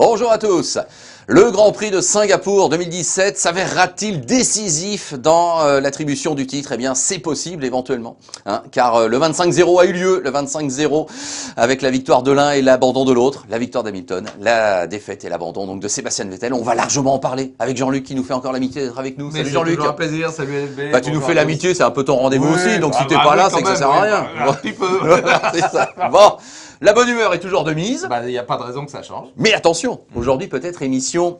Bonjour à tous. Le Grand Prix de Singapour 2017 s'avérera-t-il décisif dans l'attribution du titre? Eh bien, c'est possible éventuellement, car le 25-0 a eu lieu, le 25-0 avec la victoire de l'un et l'abandon de l'autre, la victoire d'Hamilton, la défaite et l'abandon donc de Sébastien Vettel. On va largement en parler avec Jean-Luc qui nous fait encore l'amitié d'être avec nous. Salut Jean-Luc. C'est un plaisir, salut LB. Bah, tu nous fais l'amitié, c'est un peu ton rendez-vous aussi, donc si t'es pas là, c'est que ça sert à rien. Un petit peu. C'est ça. Bon. La bonne humeur est toujours de mise. Il n'y a pas de raison que ça change. Mais attention, aujourd'hui peut-être émission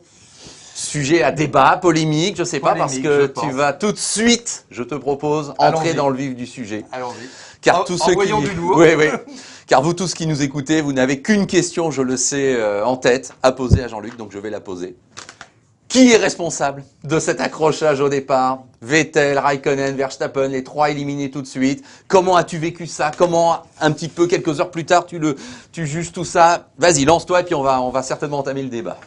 sujet à débat, polémique, je sais pas, parce que tu vas tout de suite, je te propose, entrer dans le vif du sujet. Allons-y. Car tous ceux qui... du lourd. Oui, oui. Car vous tous qui nous écoutez, vous n'avez qu'une question, je le sais, en tête, à poser à Jean-Luc, donc je vais la poser. Qui est responsable de cet accrochage au départ? Vettel, Raikkonen, Verstappen, les trois éliminés tout de suite. Comment as-tu vécu ça? Comment, un petit peu, quelques heures plus tard, tu juges tout ça? Vas-y, lance-toi et puis on va certainement entamer le débat.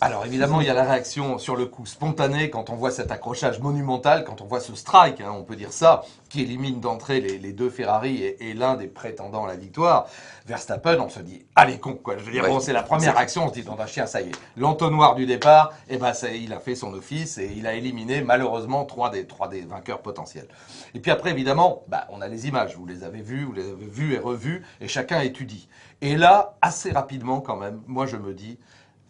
Alors évidemment, il y a la réaction sur le coup spontanée quand on voit cet accrochage monumental, quand on voit ce strike, on peut dire ça, qui élimine d'entrée les deux Ferrari et l'un des prétendants à la victoire. Verstappen, on se dit, allez con, quoi. Je veux dire, bon, c'est la première réaction, on se dit, non, chien, ça y est. L'entonnoir du départ, il a fait son office et il a éliminé malheureusement trois des vainqueurs potentiels. Et puis après, évidemment, on a les images, vous les avez vues et revues, et chacun étudie. Et là, assez rapidement quand même, moi je me dis,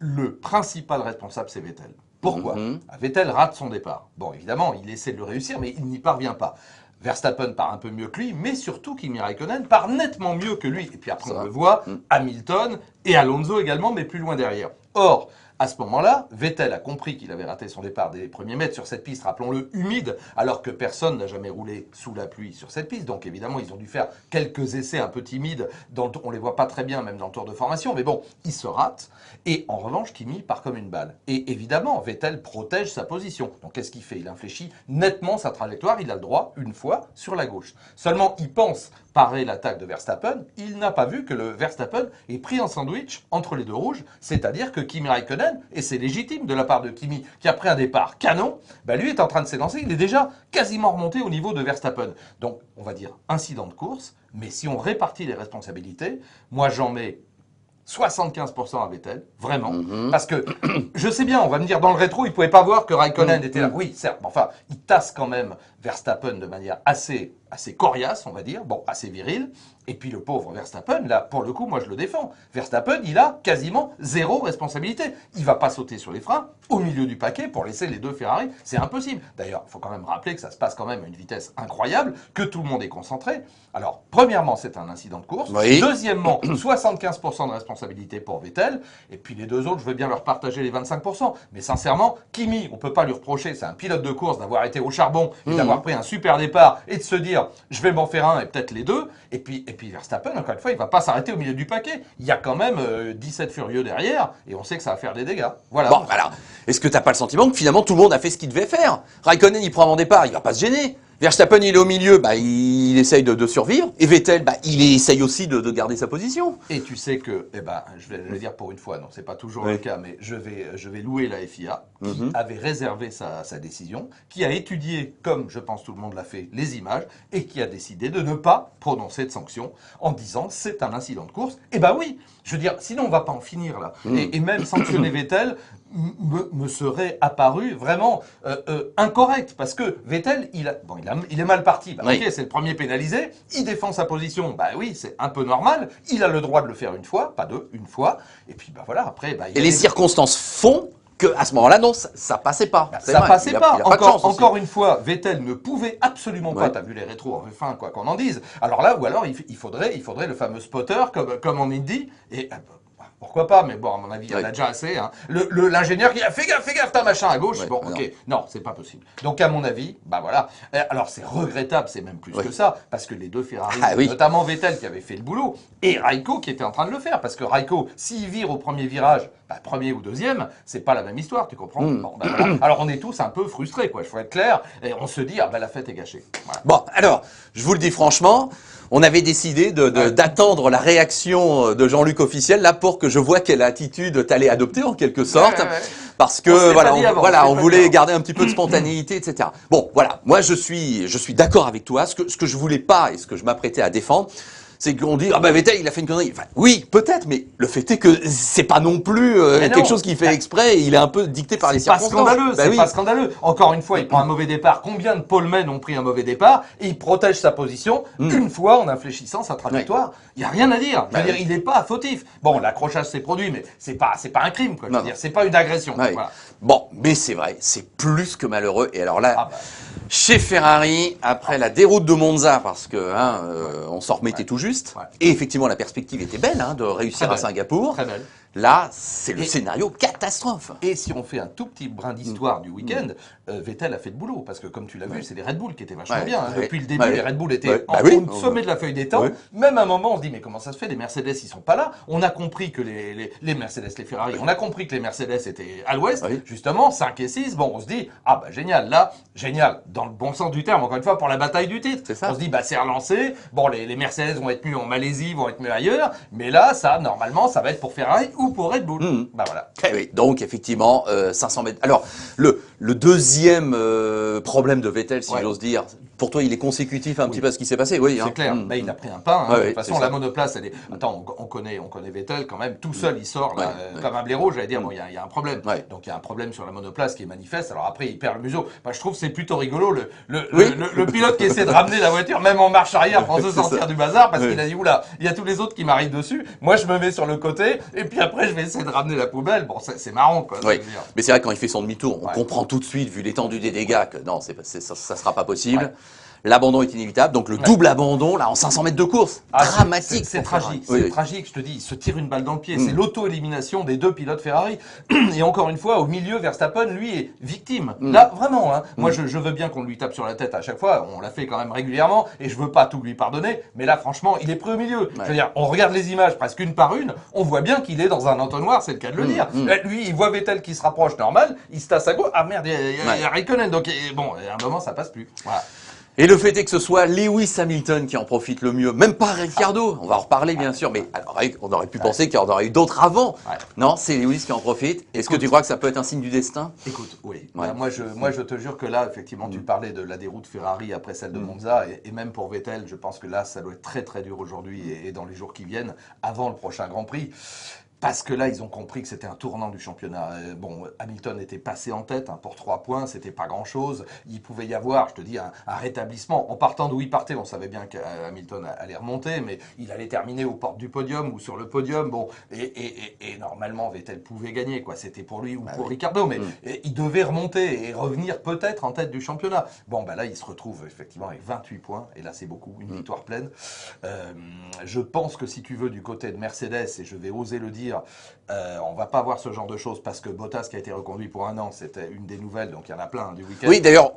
le principal responsable, c'est Vettel. Pourquoi? Vettel rate son départ. Bon, évidemment, il essaie de le réussir, mais il n'y parvient pas. Verstappen part un peu mieux que lui, mais surtout Kimi Raikkonen part nettement mieux que lui. Et puis après, on le voit, Hamilton et Alonso également, mais plus loin derrière. Or, à ce moment-là, Vettel a compris qu'il avait raté son départ des premiers mètres sur cette piste, rappelons-le, humide, alors que personne n'a jamais roulé sous la pluie sur cette piste. Donc évidemment, ils ont dû faire quelques essais un peu timides, on les voit pas très bien même dans le tour de formation, mais bon, il se rate. Et en revanche, Kimi part comme une balle. Et évidemment, Vettel protège sa position. Donc qu'est-ce qu'il fait? Il infléchit nettement sa trajectoire, il a le droit, une fois, sur la gauche. Seulement, il pense parer l'attaque de Verstappen, il n'a pas vu que le Verstappen est pris en sandwich entre les deux rouges, c'est-à-dire que Kimi Raikkonen, et c'est légitime de la part de Kimi, qui a pris un départ canon, lui est en train de s'élancer, il est déjà quasiment remonté au niveau de Verstappen. Donc, on va dire incident de course, mais si on répartit les responsabilités, moi j'en mets 75% à Vettel, vraiment, parce que je sais bien, on va me dire dans le rétro, il pouvait pas voir que Raikkonen était là. Oui, certes, mais enfin, il tasse quand même Verstappen de manière assez coriace, on va dire, bon, assez virile. Et puis le pauvre Verstappen, là, pour le coup, moi je le défends. Verstappen, il a quasiment zéro responsabilité. Il va pas sauter sur les freins au milieu du paquet pour laisser les deux Ferrari. C'est impossible. D'ailleurs, il faut quand même rappeler que ça se passe quand même à une vitesse incroyable, que tout le monde est concentré. Alors, premièrement, c'est un incident de course. Oui. Deuxièmement, 75% de responsabilité pour Vettel. Et puis les deux autres, je veux bien leur partager les 25%. Mais sincèrement, Kimi, on peut pas lui reprocher, c'est un pilote de course, d'avoir été au charbon et d'avoir pris un super départ et de se dire, je vais m'en faire un et peut-être les deux. Et puis Verstappen, encore une fois, il va pas s'arrêter au milieu du paquet. Il y a quand même 17 furieux derrière et on sait que ça va faire des dégâts. Voilà. Bon, voilà. Est-ce que t'as pas le sentiment que finalement tout le monde a fait ce qu'il devait faire? Raikkonen, il prend avant départ, il va pas se gêner. Verstappen, il est au milieu, il essaye de survivre. Et Vettel, il essaye aussi de garder sa position. Et tu sais que, je vais le dire pour une fois, non, c'est pas toujours le cas, mais je vais louer la FIA, qui avait réservé sa décision, qui a étudié, comme je pense tout le monde l'a fait, les images, et qui a décidé de ne pas prononcer de sanctions en disant c'est un incident de course. Et oui, je veux dire, sinon on va pas en finir là. Et même sanctionner Vettel me serait apparu vraiment incorrect, parce que Vettel, il est mal parti. Ok, c'est le premier pénalisé, il défend sa position, oui, c'est un peu normal, il a le droit de le faire une fois, pas deux, une fois, et puis voilà, après... et les circonstances font qu'à ce moment-là, non, ça passait pas. Ça passait pas. Encore une fois, Vettel ne pouvait absolument pas, t'as vu les rétros en F1, quoi qu'on en dise. Alors là, ou alors il faudrait le fameux spotter, comme on dit, et... pourquoi pas, mais bon, à mon avis, il y en a déjà assez. L'ingénieur qui a fais gaffe, t'as machin à gauche. Bon, ok, non, c'est pas possible. Donc, à mon avis, voilà. Alors, c'est regrettable, c'est même plus que ça, parce que les deux Ferrari, notamment Vettel qui avait fait le boulot, et Raikko qui était en train de le faire, parce que Raikko, s'il vire au premier virage, premier ou deuxième, c'est pas la même histoire, tu comprends? Bon, voilà. Alors, on est tous un peu frustrés, quoi, il faut être clair, et on se dit, la fête est gâchée. Voilà. Bon, alors, je vous le dis franchement, on avait décidé d'attendre la réaction de Jean-Luc officiel là pour que je vois quelle attitude t'allais adopter en quelque sorte, parce que on voulait garder un petit peu de spontanéité, etc. Bon, voilà, moi je suis d'accord avec toi. Ce que je voulais pas et ce que je m'apprêtais à défendre, C'est qu'on dit, ah bah Vettel, il a fait une connerie. Enfin, oui, peut-être, mais le fait est que c'est pas non plus quelque chose qu'il fait exprès, il est un peu dicté par les circonstances. C'est pas scandaleux. Encore une fois, il prend un mauvais départ. Combien de polemen ont pris un mauvais départ et il protège sa position une fois en infléchissant sa trajectoire. Il y a rien à dire. Je veux dire, il n'est pas fautif. Bon, l'accrochage s'est produit, mais c'est pas un crime, quoi. Je veux dire, c'est pas une agression. Voilà. Bon, mais c'est vrai, c'est plus que malheureux. Et alors là, chez Ferrari, après la déroute de Monza, parce que on s'en remettait tout juste, et effectivement la perspective était belle de réussir à Singapour. Très belle. Là, c'est le scénario catastrophe. Et si on fait un tout petit brin d'histoire du week-end, Vettel a fait de boulot. Parce que comme tu l'as vu, c'est les Red Bull qui étaient vachement bien. Depuis le début, les Red Bull étaient au sommet de la feuille des temps. Même à un moment, on se dit, mais comment ça se fait? Les Mercedes, ils sont pas là. On a compris que les Mercedes, les Ferrari, on a compris que les Mercedes étaient à l'ouest, justement, 5 et 6. Bon, on se dit, ah bah génial, là, génial, dans le bon sens du terme, encore une fois, pour la bataille du titre. On se dit, bah c'est relancé. Bon, les Mercedes vont être mieux en Malaisie, vont être mieux ailleurs. Mais là, ça, normalement, ça va être pour Ferrari ou pour Red Bull. Bah voilà. Oui, donc effectivement, 500 mètres. Alors, le deuxième problème de Vettel, si j'ose dire, pour toi, il est consécutif un petit peu à ce qui s'est passé, oui. C'est clair. Bah, il a pris un pain. De toute façon, la monoplace, elle est. Attends, on connaît Vettel quand même. Tout seul, il sort là, comme un blaireau. J'allais dire, bon, il y a un problème. Donc il y a un problème sur la monoplace qui est manifeste. Alors après, il perd le museau. Bah, je trouve que c'est plutôt rigolo le pilote qui essaie de ramener la voiture, même en marche arrière, pour se sortir du bazar, parce qu'il a dit oula, il y a tous les autres qui m'arrivent dessus. Moi, je me mets sur le côté, et puis après, je vais essayer de ramener la poubelle. Bon, c'est marrant, quoi. Oui. Mais c'est vrai, quand il fait son demi-tour, on comprend tout de suite, vu l'étendue des dégâts, que non, ça sera pas possible. L'abandon est inévitable, donc le double abandon, là, en 500 mètres de course. Dramatique. C'est tragique, c'est tragique, je te dis. Il se tire une balle dans le pied. C'est l'auto-élimination des deux pilotes Ferrari. Et encore une fois, au milieu, Verstappen, lui, est victime. Là, vraiment, moi, je veux bien qu'on lui tape sur la tête à chaque fois. On l'a fait quand même régulièrement, et je veux pas tout lui pardonner. Mais là, franchement, il est pris au milieu. Je veux dire, on regarde les images presque une par une, on voit bien qu'il est dans un entonnoir, c'est le cas de le dire. Lui, il voit Vettel qui se rapproche normal, il se tasse à gauche. Ah merde, il y a Raikkonen. Donc, bon, à un moment, ça passe plus. Voilà. Et le fait est que ce soit Lewis Hamilton qui en profite le mieux, même pas Ricciardo, on va en reparler bien sûr, mais alors, on aurait pu penser qu'il y en aurait eu d'autres avant. Non, c'est Lewis qui en profite. Est-ce que tu crois que ça peut être un signe du destin? Écoute, oui. Moi, je te jure que là, effectivement, tu parlais de la déroute Ferrari après celle de Monza, et même pour Vettel, je pense que là, ça doit être très très dur aujourd'hui et dans les jours qui viennent, avant le prochain Grand Prix. Parce que là, ils ont compris que c'était un tournant du championnat. Bon, Hamilton était passé en tête pour 3 points, c'était pas grand-chose. Il pouvait y avoir, je te dis, un rétablissement. En partant d'où il partait, on savait bien qu'Hamilton allait remonter, mais il allait terminer aux portes du podium ou sur le podium. Bon, et normalement, Vettel pouvait gagner, quoi. C'était pour lui ou pour Ricciardo, mais il devait remonter et revenir peut-être en tête du championnat. Bon, bah là, il se retrouve effectivement avec 28 points, et là, c'est beaucoup, une victoire pleine. Je pense que si tu veux, du côté de Mercedes, et je vais oser le dire, on va pas voir ce genre de choses parce que Bottas qui a été reconduit pour 1 an, c'était une des nouvelles, donc il y en a plein du week-end. Oui, d'ailleurs,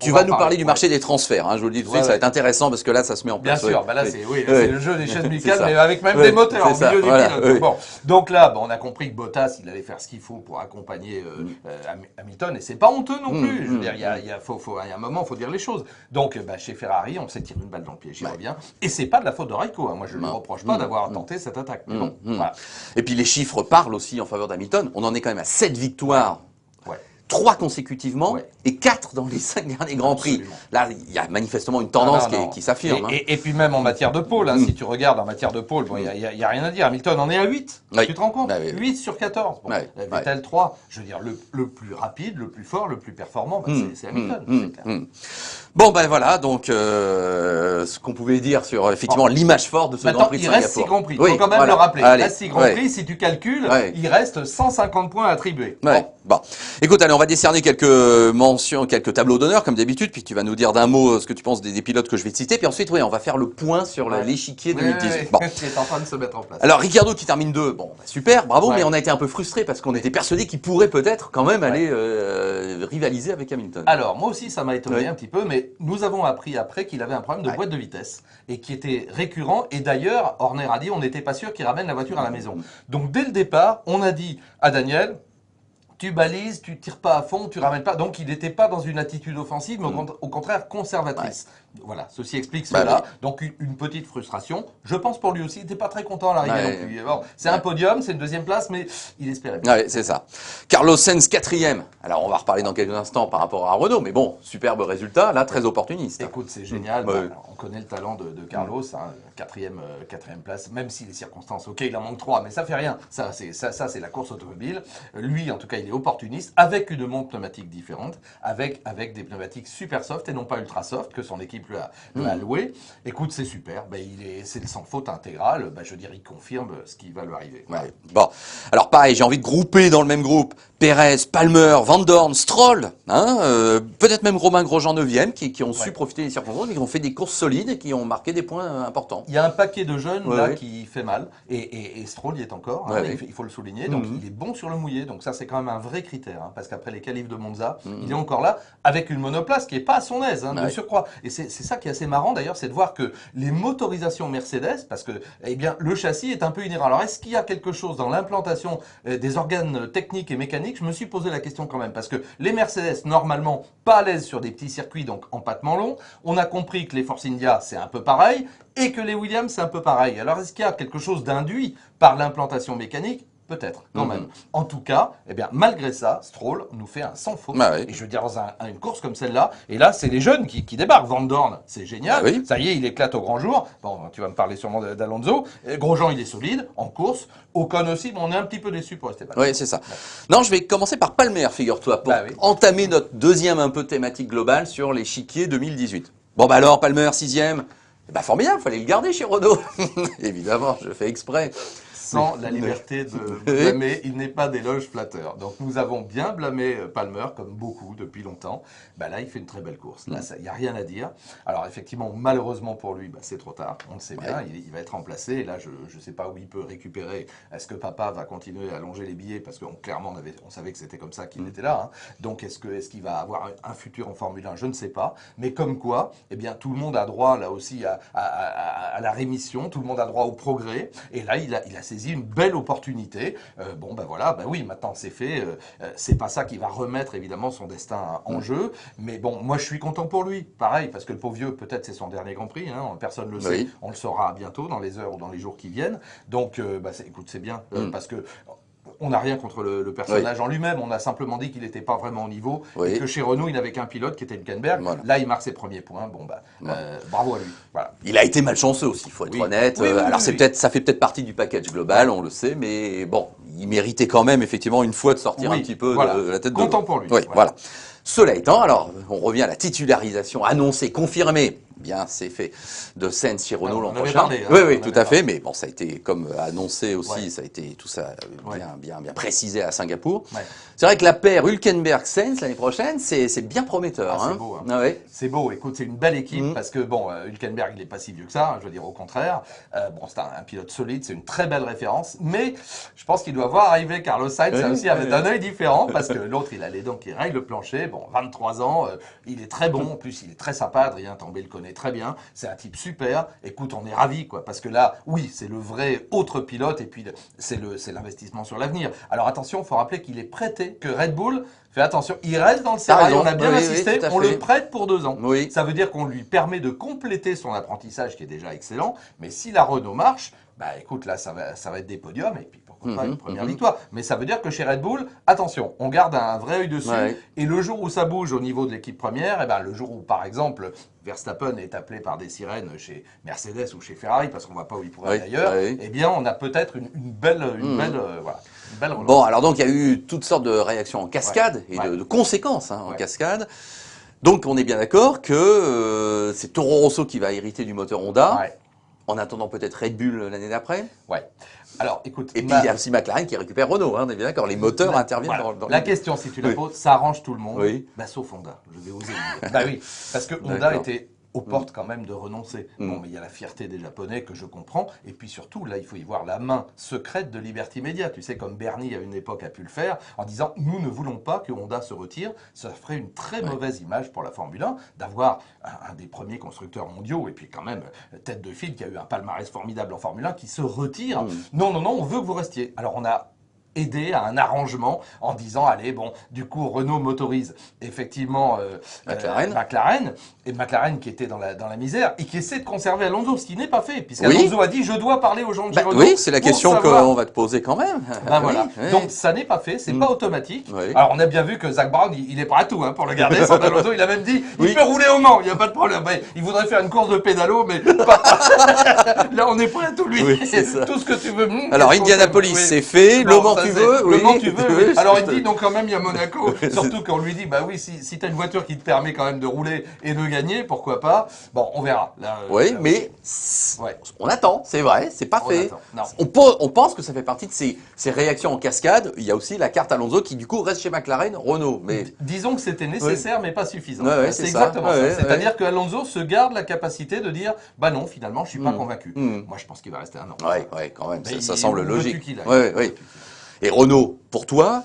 tu vas nous parler du marché des transferts, je vous le dis tout de suite, ça va être intéressant parce que là ça se met en place. Bien sûr, bah là c'est le jeu des chaises musicales, mais avec même des moteurs au milieu du pilote. Bon. Donc là, on a compris que Bottas, il allait faire ce qu'il faut pour accompagner Hamilton, et c'est pas honteux non plus. Je veux dire, il y a un moment, il faut dire les choses. Donc chez Ferrari, on s'est tiré une balle dans le pied, j'y reviens. Et c'est pas de la faute de Raikko, moi je ne lui reproche pas d'avoir tenté cette attaque. Mais bon, voilà. Et puis les chiffres parlent aussi en faveur d'Hamilton. On en est quand même à 7 victoires. 3 consécutivement et 4 dans les 5 derniers Grands Prix. Là, il y a manifestement une tendance qui s'affirme. Et puis même en matière de pôle, si tu regardes en matière de pôle, il y a rien à dire. Hamilton en est à 8. Tu te rends compte 8 sur 14. Bon, Vettel 3. Je veux dire, le plus rapide, le plus fort, le plus performant, c'est Hamilton. Bon, voilà, donc ce qu'on pouvait dire sur effectivement l'image forte de ce Grand Prix de Singapour. Il reste 6 Grands Prix. Il faut quand même le rappeler. Il reste 6 Grands Prix. Si tu calcules, il reste 150 points attribués. Bon. Écoute, allez, on va décerner quelques mentions, quelques tableaux d'honneur, comme d'habitude, puis tu vas nous dire d'un mot ce que tu penses des pilotes que je vais te citer, puis ensuite, on va faire le point sur l'échiquier 2018. Bon. Qui est en train de se mettre en place. Alors, Ricciardo qui termine 2, super, bravo, mais on a été un peu frustrés parce qu'on était persuadés qu'il pourrait peut-être quand même aller rivaliser avec Hamilton. Alors, moi aussi, ça m'a étonné un petit peu, mais nous avons appris après qu'il avait un problème de boîte de vitesse, et qui était récurrent, et d'ailleurs, Horner a dit, on n'était pas sûr qu'il ramène la voiture à la maison. Donc, dès le départ, on a dit à Daniel, tu balises, tu tires pas à fond, tu ramènes pas. Donc il n'était pas dans une attitude offensive, mais au contraire conservatrice. Voilà, ceci explique Bah cela. oui. Donc une petite frustration. Je pense pour lui aussi, il n'était pas très content à l'arrivée Ouais. non plus. Bon, c'est un podium, c'est une deuxième place, mais il espérait bien. Ouais, c'est ça. Carlos Sainz, quatrième. Alors, on va reparler dans quelques instants par rapport à Renault, mais bon, superbe résultat, là, très opportuniste. Écoute, c'est génial. Ouais. Bah, on connaît le talent de Carlos, hein, quatrième place, même si les circonstances, ok, il en manque trois, mais ça fait rien. Ça, c'est la course automobile. Lui, en tout cas, il est opportuniste, avec une montre pneumatique différente, avec des pneumatiques super soft et non pas ultra soft que son équipe lui a alloué. Écoute, c'est super. Bah, c'est sans faute intégrale. Bah, je veux dire, il confirme ce qui va lui arriver. Ouais. Bon, alors pareil, j'ai envie de grouper dans le même groupe Pérez, Palmer, Van Dorn, Stroll, hein, peut-être même Romain Grosjean 9e, qui ont su profiter des circonstances, qui ont fait des courses solides et qui ont marqué des points importants. Il y a un paquet de jeunes là Ouais. qui fait mal et Stroll y est encore, hein, Ouais. il faut le souligner. Donc il est bon sur le mouillé, donc ça c'est quand même un vrai critère, hein, parce qu'après les qualifs de Monza, il est encore là avec une monoplace qui est pas à son aise, hein, de surcroît. Et c'est ça qui est assez marrant d'ailleurs, c'est de voir que les motorisations Mercedes, parce que eh bien le châssis est un peu inhérent. Alors est-ce qu'il y a quelque chose dans l'implantation des organes techniques et mécaniques? Je me suis posé la question quand même, parce que les Mercedes normalement pas à l'aise sur des petits circuits, donc empattement long. On a compris que les Force India c'est un peu pareil. Et que les Williams, c'est un peu pareil. Alors, est-ce qu'il y a quelque chose d'induit par l'implantation mécanique? Peut-être, quand même. En tout cas, eh bien, malgré ça, Stroll nous fait un sans faute. Bah oui. Et je veux dire, dans une course comme celle-là, et là, c'est les jeunes qui débarquent. Van Dorn, c'est génial. Bah oui. Ça y est, il éclate au grand jour. Bon, tu vas me parler sûrement d'Alonso. Grosjean, il est solide en course. Ocon aussi, mais on est un petit peu déçus pour Esteban. Oui, c'est ça. Non, je vais commencer par Palmer, figure-toi, pour entamer notre deuxième un peu thématique globale sur l'échiquier 2018. Bon, bah alors, Palmer, 6e. Eh ben, formidable, fallait le garder chez Renault. Évidemment, je fais exprès. Sans la liberté de blâmer, il n'est pas d'éloge flatteur. Donc nous avons bien blâmé Palmer, comme beaucoup depuis longtemps. Bah là, il fait une très belle course. Là, il n'y a rien à dire. Alors effectivement, malheureusement pour lui, bah, c'est trop tard. On le sait bien, il va être remplacé. Et là, je ne sais pas où il peut récupérer. Est-ce que papa va continuer à allonger les billets? Parce qu'on clairement, on savait que c'était comme ça qu'il était là. Hein. Donc est-ce qu'il va avoir un futur en Formule 1? Je ne sais pas. Mais comme quoi, eh bien, tout le monde a droit là aussi à la rémission. Tout le monde a droit au progrès. Et là, il a saisi une belle opportunité. Bon, ben voilà, ben oui, maintenant c'est fait. C'est pas ça qui va remettre évidemment son destin en jeu. Mais bon, moi je suis content pour lui. Pareil, parce que le pauvre vieux, peut-être c'est son dernier Grand Prix. Hein, personne ne le sait. On le saura bientôt, dans les heures ou dans les jours qui viennent. Donc, écoute, c'est bien. Parce que on n'a rien contre le personnage en lui-même. On a simplement dit qu'il n'était pas vraiment au niveau et que chez Renault, il n'avait qu'un pilote qui était Hülkenberg. Voilà. Là, il marque ses premiers points. Bon, bravo à lui. Voilà. Il a été malchanceux aussi, il faut être honnête. Alors, ça fait peut-être partie du package global, on le sait, mais bon, il méritait quand même effectivement une fois de sortir un petit peu de la tête de l'eau. Content pour lui. Oui, voilà. Cela étant, alors, on revient à la titularisation annoncée, confirmée. Bien, c'est fait de Sainz chez Renault l'an prochain. Parlé, hein, oui, tout à fait. Mais bon, ça a été comme annoncé aussi, ça a été tout ça bien précisé à Singapour. C'est vrai que la paire Hülkenberg-Sainz l'année prochaine, c'est bien prometteur. C'est beau. Hein. C'est beau. Écoute, c'est une belle équipe parce que bon, Hülkenberg, il n'est pas si vieux que ça. Hein, je veux dire au contraire. Bon, c'est un pilote solide, c'est une très belle référence. Mais je pense qu'il doit voir arriver Carlos Sainz aussi avec un œil différent parce que l'autre, il a les dents qui règlent le plancher. Bon, 23 ans, il est très bon. En plus, il est très sympa. Adrien Tambay le connaît très bien. C'est un type super. Écoute, on est ravis, quoi. Parce que là, oui, c'est le vrai autre pilote et puis c'est l'investissement sur l'avenir. Alors attention, il faut rappeler qu'il est prêté, que Red Bull fait attention. Il reste dans le sérail, on a bien insisté, on le prête pour 2 ans. Ça veut dire qu'on lui permet de compléter son apprentissage qui est déjà excellent. Mais si la Renault marche, bah écoute, là, ça va être des podiums et puis pourquoi pas une première victoire. Mais ça veut dire que chez Red Bull, attention, on garde un vrai œil dessus. Et le jour où ça bouge au niveau de l'équipe première, et ben le jour où, par exemple, Verstappen est appelé par des sirènes chez Mercedes ou chez Ferrari, parce qu'on ne voit pas où il pourrait aller ailleurs, eh bien, on a peut-être une belle relance. Bon, alors donc, il y a eu toutes sortes de réactions en cascade et de conséquences en cascade. Donc, on est bien d'accord que c'est Toro Rosso qui va hériter du moteur Honda. En attendant peut-être Red Bull l'année d'après. Alors, écoute. Et puis il y a aussi McLaren qui récupère Renault, on est bien d'accord. Les moteurs interviennent dans la question, si tu la poses, ça arrange tout le monde. Sauf Honda, je vais oser le dire. Oui, parce que Honda était aux portes quand même de renoncer. Bon, mais il y a la fierté des Japonais que je comprends. Et puis surtout, là, il faut y voir la main secrète de Liberty Media. Tu sais, comme Bernie à une époque a pu le faire, en disant « Nous ne voulons pas que Honda se retire ». Ça ferait une très mauvaise image pour la Formule 1 d'avoir un des premiers constructeurs mondiaux et puis quand même tête de file qui a eu un palmarès formidable en Formule 1 qui se retire. Non, on veut que vous restiez. Alors on a aider à un arrangement en disant, allez, bon, du coup, Renault m'autorise effectivement McLaren, et McLaren qui était dans la misère, et qui essaie de conserver Alonso, ce qui n'est pas fait, puisqu'Alonso a dit, je dois parler aux gens de Renault. Oui, c'est la question qu'on va te poser quand même. Ben voilà. Donc ça n'est pas fait, c'est pas automatique. Alors on a bien vu que Zak Brown, il est prêt à tout pour le garder. Son Alonso, il a même dit, il peut rouler au Mans, il n'y a pas de problème. Il voudrait faire une course de pédalo, mais pas... là on est prêt à tout lui. Tout ce que tu veux. Alors Indianapolis, c'est fait. Le Mans tu veux. Le Mans tu veux. Alors il dit donc quand même il y a Monaco. Surtout quand on lui dit, bah oui, si t'as une voiture qui te permet quand même de rouler et de gagner, pourquoi pas. Bon, on verra. Mais on attend, c'est vrai, c'est pas fait. On pense que ça fait partie de ces réactions en cascade. Il y a aussi la carte Alonso qui du coup reste chez McLaren, Renault. Mais disons que c'était nécessaire, mais pas suffisant. C'est ça. exactement ça. C'est-à-dire que Alonso se garde la capacité de dire, bah non, finalement, je suis pas convaincu. Moi, je pense qu'il va rester un an. Ouais, quand même. Ça semble logique. Ouais. Et Renault, pour toi,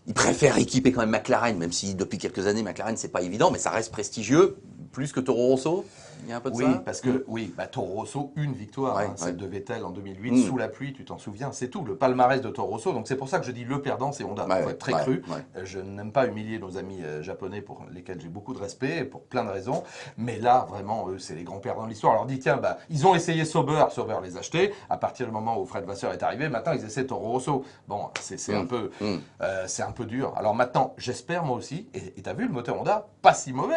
il préfère équiper quand même McLaren, même si depuis quelques années McLaren c'est pas évident, mais ça reste prestigieux, plus que Toro Rosso. Il y a un peu de ça. Parce que Toro Rosso, une victoire, celle de Vettel en 2008, sous la pluie, tu t'en souviens, c'est tout, le palmarès de Toro Rosso. Donc c'est pour ça que je dis le perdant, c'est Honda. Il faut être très cru. Je n'aime pas humilier nos amis japonais pour lesquels j'ai beaucoup de respect, pour plein de raisons. Mais là, vraiment, eux, c'est les grands perdants de l'histoire. Alors on dit, tiens, ils ont essayé Sauber les acheter. À partir du moment où Fred Vasseur est arrivé, maintenant ils essaient Toro Rosso. Bon, c'est un peu dur. Alors maintenant, j'espère moi aussi, et t'as vu le moteur Honda, pas si mauvais,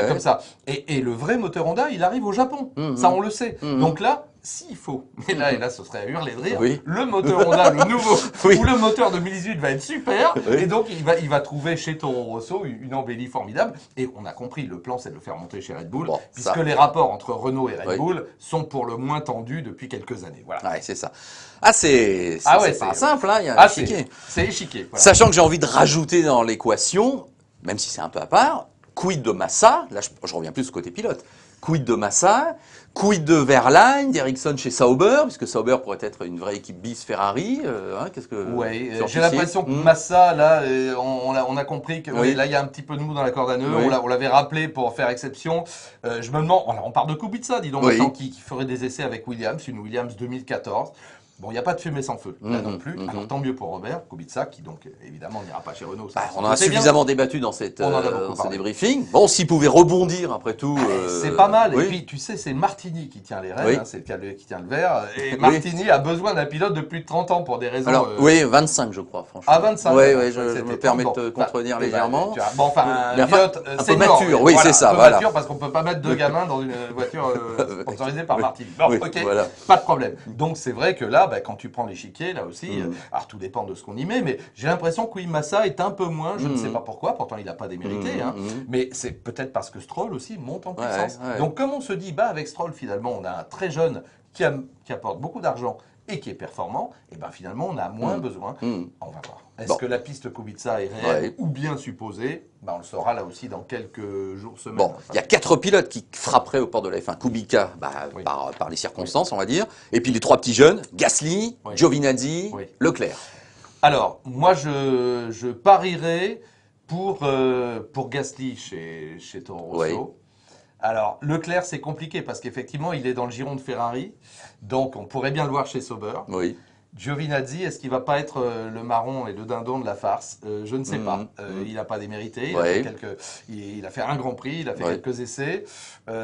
comme ça. Et le vrai moteur Honda, il arrive au Japon. Ça, on le sait. Donc là, s'il faut, et là, ce serait à hurler de rire, le moteur Honda, le nouveau, ou le moteur 2018 va être super, et donc il va trouver chez Toro Rosso une embellie formidable. Et on a compris, le plan, c'est de le faire monter chez Red Bull, puisque les rapports entre Renault et Red Bull sont pour le moins tendus depuis quelques années. Voilà. C'est ça. C'est pas simple, il y a un échiquier. C'est échiquier. Voilà. Sachant que j'ai envie de rajouter dans l'équation, même si c'est un peu à part, quid de Massa, là je reviens plus au côté pilote, quid de Massa, quid de Wehrlein, d'Ericsson chez Sauber, puisque Sauber pourrait être une vraie équipe bis Ferrari. Qu'est-ce que j'ai l'impression que Massa, là, on a compris que là il y a un petit peu de mou dans la corde à nœud. On l'avait rappelé pour faire exception. Je me demande, on parle de Kubica, dis donc, maintenant, qui ferait des essais avec Williams, une Williams 2014. Bon, il n'y a pas de fumée sans feu, là non plus. Alors tant mieux pour Robert Kubica, qui donc évidemment n'ira pas chez Renault. On en a suffisamment débattu dans ce débriefing. Bon, s'il pouvait rebondir après tout. C'est pas mal. Et puis, tu sais, c'est Martini qui tient les rênes, c'est qui tient le verre. Et Martini a besoin d'un pilote de plus de 30 ans pour des raisons. Alors, 25, je crois, franchement. Ah, 25 je me permets de te contredire légèrement. Bon, enfin, un pilote un peu mature, c'est ça. Un peu mature, parce qu'on ne peut pas mettre deux gamins dans une voiture sponsorisée par Martini. Bon, ok, pas de problème. Donc, c'est vrai que là, quand tu prends l'échiquier, là aussi, alors tout dépend de ce qu'on y met, mais j'ai l'impression que Massa est un peu moins, je ne sais pas pourquoi, pourtant il n'a pas démérité, mais c'est peut-être parce que Stroll aussi monte en puissance. Donc comme on se dit, avec Stroll finalement, on a un très jeune qui apporte beaucoup d'argent et qui est performant, et finalement on a moins besoin. On va voir. Est-ce que la piste Kubica est réelle ou bien supposée? On le saura là aussi dans quelques jours, semaines. Bon, il y a 4 pilotes qui frapperaient au port de la F1. Kubica, par les circonstances, on va dire. Et puis les 3 petits jeunes, Gasly, Giovinazzi, Leclerc. Alors, moi, je parierais pour Gasly chez Toro Rosso. Alors, Leclerc, c'est compliqué parce qu'effectivement, il est dans le giron de Ferrari. Donc, on pourrait bien le voir chez Sauber. Giovinazzi, est-ce qu'il va pas être le marron et le dindon de la farce? Je ne sais pas. Il n'a pas démérité. Il a fait un Grand Prix, il a fait quelques essais.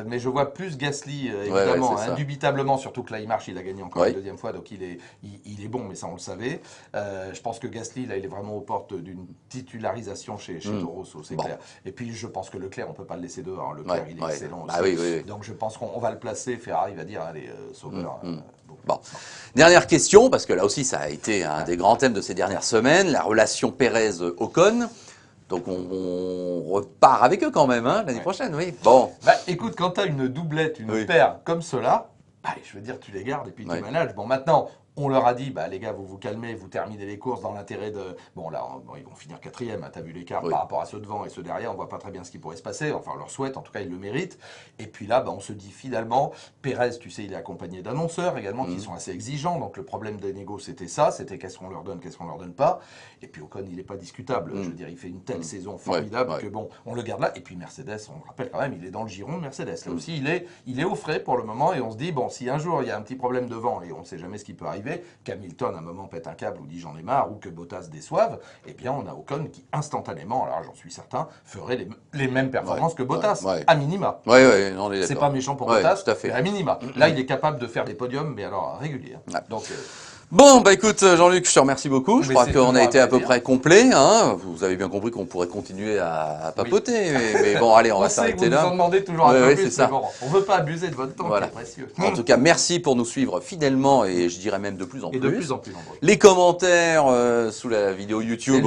Mais je vois plus Gasly, évidemment, indubitablement, surtout que là, il marche, il a gagné encore la deuxième fois, donc il est bon, mais ça, on le savait. Je pense que Gasly, là, il est vraiment aux portes d'une titularisation chez Toro Rosso, c'est clair. Et puis, je pense que Leclerc, on ne peut pas le laisser dehors. Leclerc, il est excellent aussi. Donc, je pense qu'on va le placer. Ferrari va dire, allez, Sauveur. Bon. Dernière question, parce que là aussi, ça a été un des grands thèmes de ces dernières semaines, la relation Pérez-Ocon. Donc on repart avec eux quand même, l'année prochaine, Bon. Écoute, quand tu as une doublette, une paire comme cela, je veux dire, tu les gardes et puis tu manages. Bon, maintenant, on leur a dit, les gars, vous vous calmez, vous terminez les courses dans l'intérêt de... Bon, là, ils vont finir 4e, t'as vu l'écart par rapport à ceux devant et ceux derrière, on voit pas très bien ce qui pourrait se passer, enfin, on leur souhaite, en tout cas, ils le méritent. Et puis là, on se dit finalement, Pérez, tu sais, il est accompagné d'annonceurs également, qui sont assez exigeants, donc le problème des négos, c'était ça, c'était qu'est-ce qu'on leur donne, qu'est-ce qu'on leur donne pas. Et puis Ocon, il n'est pas discutable, je veux dire, il fait une telle saison formidable que bon, on le garde là. Et puis Mercedes, on le rappelle quand même, il est dans le giron de Mercedes. Là aussi, il est au frais pour le moment, et on se dit, bon, si un jour, il y a un petit problème devant, et on ne sait jamais ce qui peut arriver, arriver qu'Hamilton à un moment pète un câble ou dit j'en ai marre ou que Bottas déçoive, eh bien on a Ocon qui instantanément, alors j'en suis certain, ferait les mêmes performances que Bottas, à minima. Oui, oui, on est d'accord. C'est pas méchant pour Bottas, tout à fait. mais à minima. Là, il est capable de faire des podiums, mais alors réguliers. Donc, bon, bah écoute, Jean-Luc, je te remercie beaucoup. Je Mais crois c'est qu'on a toujours été un à peu plaisir. près complet. Hein. Vous avez bien compris qu'on pourrait continuer à papoter. Mais bon, allez, on va sait que s'arrêter vous là. nous en demandez toujours un peu Ouais, plus, c'est ça. mais bon, on veut pas abuser de votre temps Voilà. qui est précieux. En tout cas, merci pour nous suivre fidèlement et je dirais même de plus en Et plus. de plus en plus nombreux. Les commentaires sous la vidéo YouTube,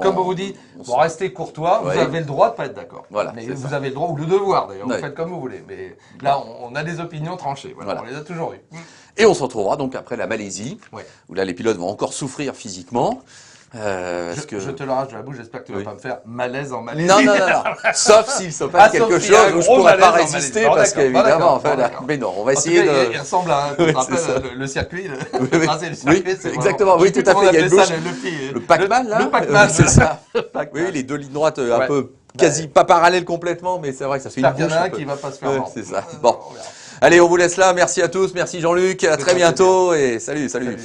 Comme on vous dit, bon, restez courtois, Ouais. vous avez le droit de pas être d'accord. Voilà, Mais c'est vous ça. avez le droit, ou le devoir d'ailleurs, Ouais. vous faites comme vous voulez. Mais là, on a des opinions tranchées, voilà. On les a toujours eues. Et on se retrouvera donc après la Malaisie, Ouais. où là les pilotes vont encore souffrir physiquement. Je te l'arrache de la bouche, j'espère que tu vas pas me faire malaise en Malaisie. Non. Sauf s'il se passe quelque sauf s'il y a chose un où je gros pourrais pas malaise en résister Malaisie. parce Bon, d'accord, qu'évidemment, bon, d'accord. mais non, on va En tout essayer cas, de. il ressemble à tu Oui, te rappelles, c'est ça. le circuit, Oui, le tracé du circuit, oui, c'est exactement, vraiment- oui, tout à Comment fait, on il y a une appelait ça, bouche- le Le Pac-Man là. Le Pac-Man, c'est ça. Pac-Man. Oui, les deux lignes droites un Ouais. peu quasi pas parallèles complètement, mais c'est vrai que ça fait une J'espère qu'il y bouche. en a un un peu. qui va pas se faire Ouais, vendre. c'est ça. Bon. On verra. Allez, on vous laisse là. Merci à tous. Merci Jean-Luc. À très un bientôt et salut. Salut.